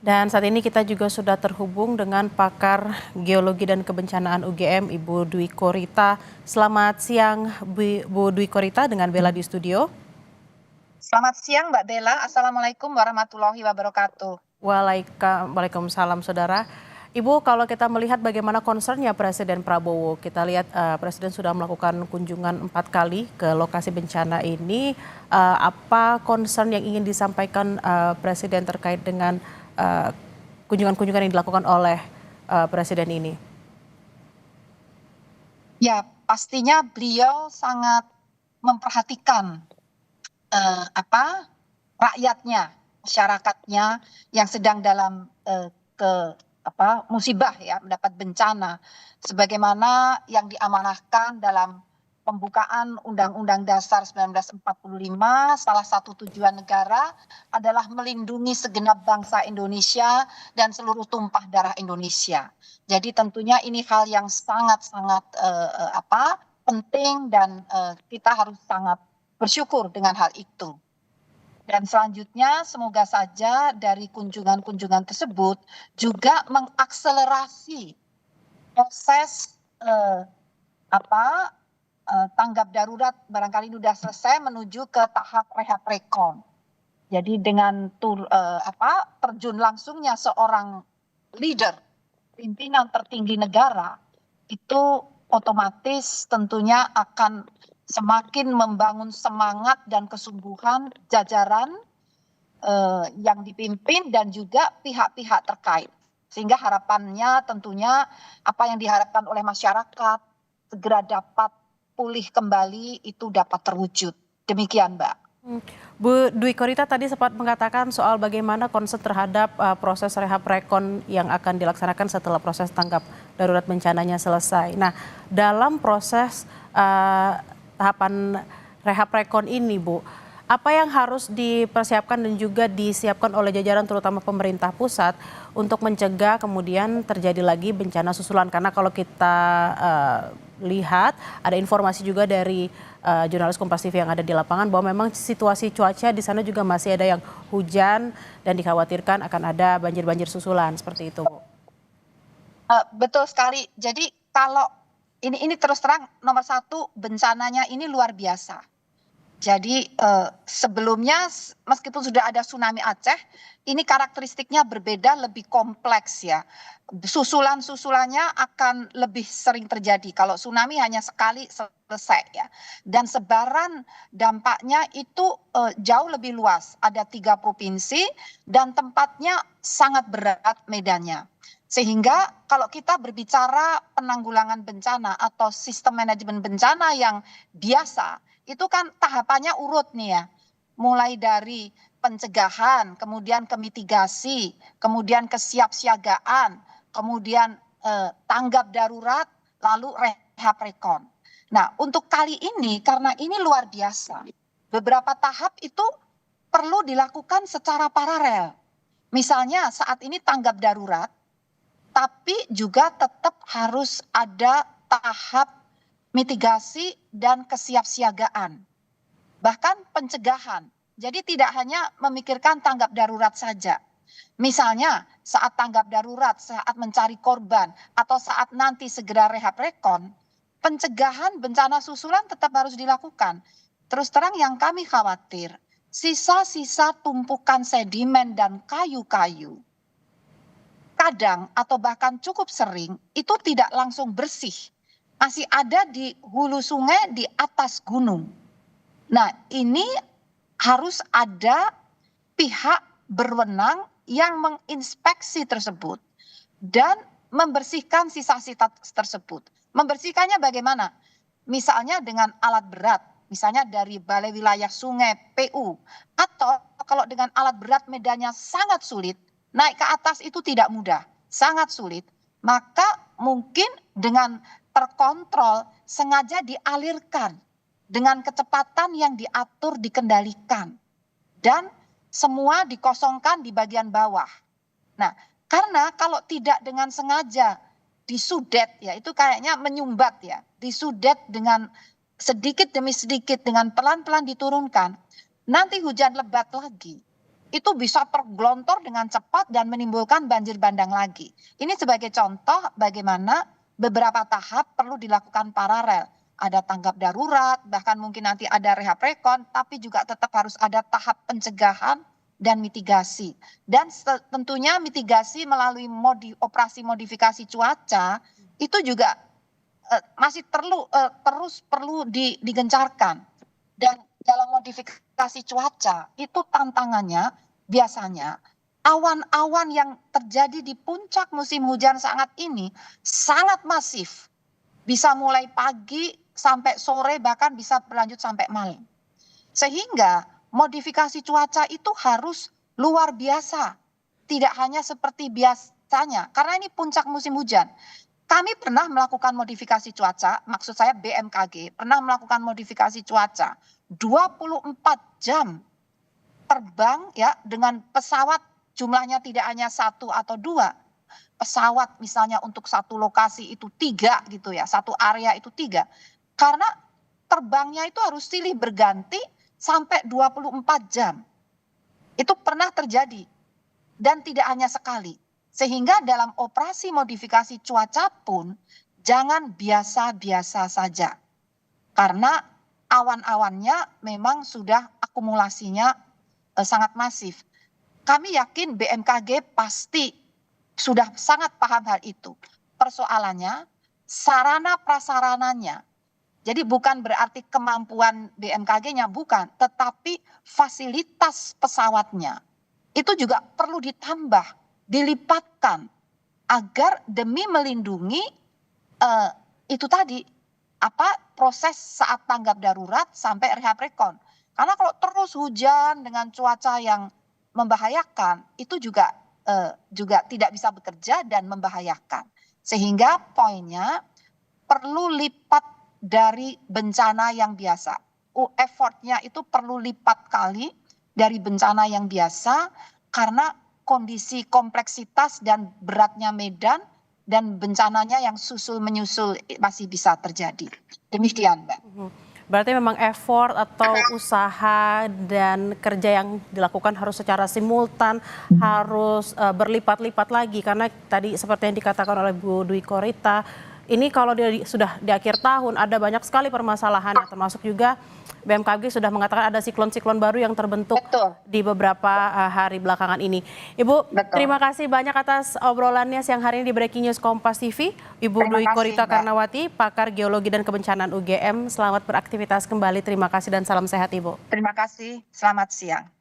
Dan saat ini kita juga sudah terhubung dengan pakar geologi dan kebencanaan UGM, Ibu Dwi Korita. Selamat siang, Bu Dwi Korita dengan Bella di studio. Selamat siang Mbak Bella, Assalamualaikum warahmatullahi wabarakatuh. Waalaikumsalam, Saudara. Ibu, kalau kita melihat bagaimana concernnya Presiden Prabowo, kita lihat Presiden sudah melakukan kunjungan 4 kali ke lokasi bencana ini. Apa concern yang ingin disampaikan Presiden terkait dengan kunjungan-kunjungan yang dilakukan oleh Presiden ini? Ya, pastinya beliau sangat memperhatikan rakyatnya, masyarakatnya yang sedang dalam musibah ya, mendapat bencana, sebagaimana yang diamanahkan dalam pembukaan Undang-Undang Dasar 1945. Salah satu tujuan negara adalah melindungi segenap bangsa Indonesia dan seluruh tumpah darah Indonesia. Jadi tentunya ini hal yang sangat-sangat penting dan kita harus sangat bersyukur dengan hal itu. Dan selanjutnya semoga saja dari kunjungan-kunjungan tersebut juga mengakselerasi proses tanggap darurat, barangkali sudah selesai menuju ke tahap rehab rekon. Jadi dengan terjun langsungnya seorang leader, pimpinan tertinggi negara, itu otomatis tentunya akan semakin membangun semangat dan kesungguhan jajaran yang dipimpin dan juga pihak-pihak terkait. Sehingga harapannya tentunya apa yang diharapkan oleh masyarakat segera dapat pulih kembali, itu dapat terwujud. Demikian, Mbak. Bu Dwi Korita tadi sempat mengatakan soal bagaimana concern terhadap proses rehab rekon yang akan dilaksanakan setelah proses tanggap darurat bencananya selesai. Nah, dalam proses tahapan rehab rekon ini, Bu, apa yang harus dipersiapkan dan juga disiapkan oleh jajaran terutama pemerintah pusat untuk mencegah kemudian terjadi lagi bencana susulan? Karena kalau kita lihat ada informasi juga dari jurnalis Kompas TV yang ada di lapangan bahwa memang situasi cuaca di sana juga masih ada yang hujan dan dikhawatirkan akan ada banjir-banjir susulan seperti itu, Bu. Betul sekali. Jadi kalau ini terus terang nomor satu, bencananya ini luar biasa. Jadi sebelumnya meskipun sudah ada tsunami Aceh, ini karakteristiknya berbeda, lebih kompleks ya. Susulan-susulannya akan lebih sering terjadi. Kalau tsunami hanya sekali selesai ya. Dan sebaran dampaknya itu jauh lebih luas. Ada 3 provinsi dan tempatnya sangat berat medannya. Sehingga kalau kita berbicara penanggulangan bencana atau sistem manajemen bencana yang biasa, itu kan tahapannya urut nih ya. Mulai dari pencegahan, kemudian ke mitigasi, kemudian kesiapsiagaan, kemudian tanggap darurat, lalu rehab rekon. Nah, untuk kali ini karena ini luar biasa, beberapa tahap itu perlu dilakukan secara paralel. Misalnya saat ini tanggap darurat, tapi juga tetap harus ada tahap mitigasi dan kesiapsiagaan, bahkan pencegahan. Jadi tidak hanya memikirkan tanggap darurat saja. Misalnya saat tanggap darurat, saat mencari korban, atau saat nanti segera rehab rekon, pencegahan bencana susulan tetap harus dilakukan. Terus terang yang kami khawatir, sisa-sisa tumpukan sedimen dan kayu-kayu kadang atau bahkan cukup sering itu tidak langsung bersih. Masih ada di hulu sungai di atas gunung. Nah, ini harus ada pihak berwenang yang menginspeksi tersebut dan membersihkan sisa-sisa tersebut. Membersihkannya bagaimana? Misalnya dengan alat berat, misalnya dari Balai Wilayah Sungai PU, atau kalau dengan alat berat medannya sangat sulit, naik ke atas itu tidak mudah, sangat sulit, maka mungkin dengan terkontrol sengaja dialirkan dengan kecepatan yang diatur, dikendalikan, dan semua dikosongkan di bagian bawah. Nah, karena kalau tidak dengan sengaja disudet ya, itu kayaknya menyumbat ya, disudet dengan sedikit demi sedikit, dengan pelan-pelan diturunkan, nanti hujan lebat lagi, itu bisa tergelontor dengan cepat dan menimbulkan banjir bandang lagi. Ini sebagai contoh bagaimana beberapa tahap perlu dilakukan paralel. Ada tanggap darurat, bahkan mungkin nanti ada rehab rekon, tapi juga tetap harus ada tahap pencegahan dan mitigasi. Dan tentunya mitigasi melalui operasi modifikasi cuaca itu juga masih terus perlu digencarkan. Dan dalam modifikasi cuaca itu tantangannya biasanya awan-awan yang terjadi di puncak musim hujan saat ini sangat masif. Bisa mulai pagi sampai sore, bahkan bisa berlanjut sampai malam. Sehingga modifikasi cuaca itu harus luar biasa. Tidak hanya seperti biasanya, karena ini puncak musim hujan. Kami pernah melakukan modifikasi cuaca, maksud saya BMKG, pernah melakukan modifikasi cuaca 24 jam terbang ya dengan pesawat, jumlahnya tidak hanya satu atau dua pesawat, misalnya untuk satu lokasi itu 3 gitu ya, satu area itu 3. Karena terbangnya itu harus silih berganti sampai 24 jam. Itu pernah terjadi dan tidak hanya sekali. Sehingga dalam operasi modifikasi cuaca pun jangan biasa-biasa saja. Karena awan-awannya memang sudah akumulasinya sangat masif. Kami yakin BMKG pasti sudah sangat paham hal itu. Persoalannya sarana prasarananya. Jadi bukan berarti kemampuan BMKG-nya, bukan, tetapi fasilitas pesawatnya itu juga perlu ditambah, dilipatkan agar demi melindungi itu tadi proses saat tanggap darurat sampai rehab rekon. Karena kalau terus hujan dengan cuaca yang membahayakan itu juga tidak bisa bekerja dan membahayakan. Sehingga poinnya perlu lipat dari bencana yang biasa. Effortnya itu perlu lipat kali dari bencana yang biasa karena kondisi kompleksitas dan beratnya medan dan bencananya yang susul menyusul masih bisa terjadi. Demikian, Mbak. Berarti memang effort atau usaha dan kerja yang dilakukan harus secara simultan, harus berlipat-lipat lagi. Karena tadi seperti yang dikatakan oleh Bu Dwi Korita, ini kalau sudah di akhir tahun ada banyak sekali permasalahan, termasuk juga BMKG sudah mengatakan ada siklon-siklon baru yang terbentuk di beberapa hari belakangan ini. Ibu, terima kasih banyak atas obrolannya siang hari ini di Breaking News Kompas TV. Ibu Dwi Korita Karnawati, pakar geologi dan kebencanaan UGM. Selamat beraktivitas kembali. Terima kasih dan salam sehat, Ibu. Terima kasih. Selamat siang.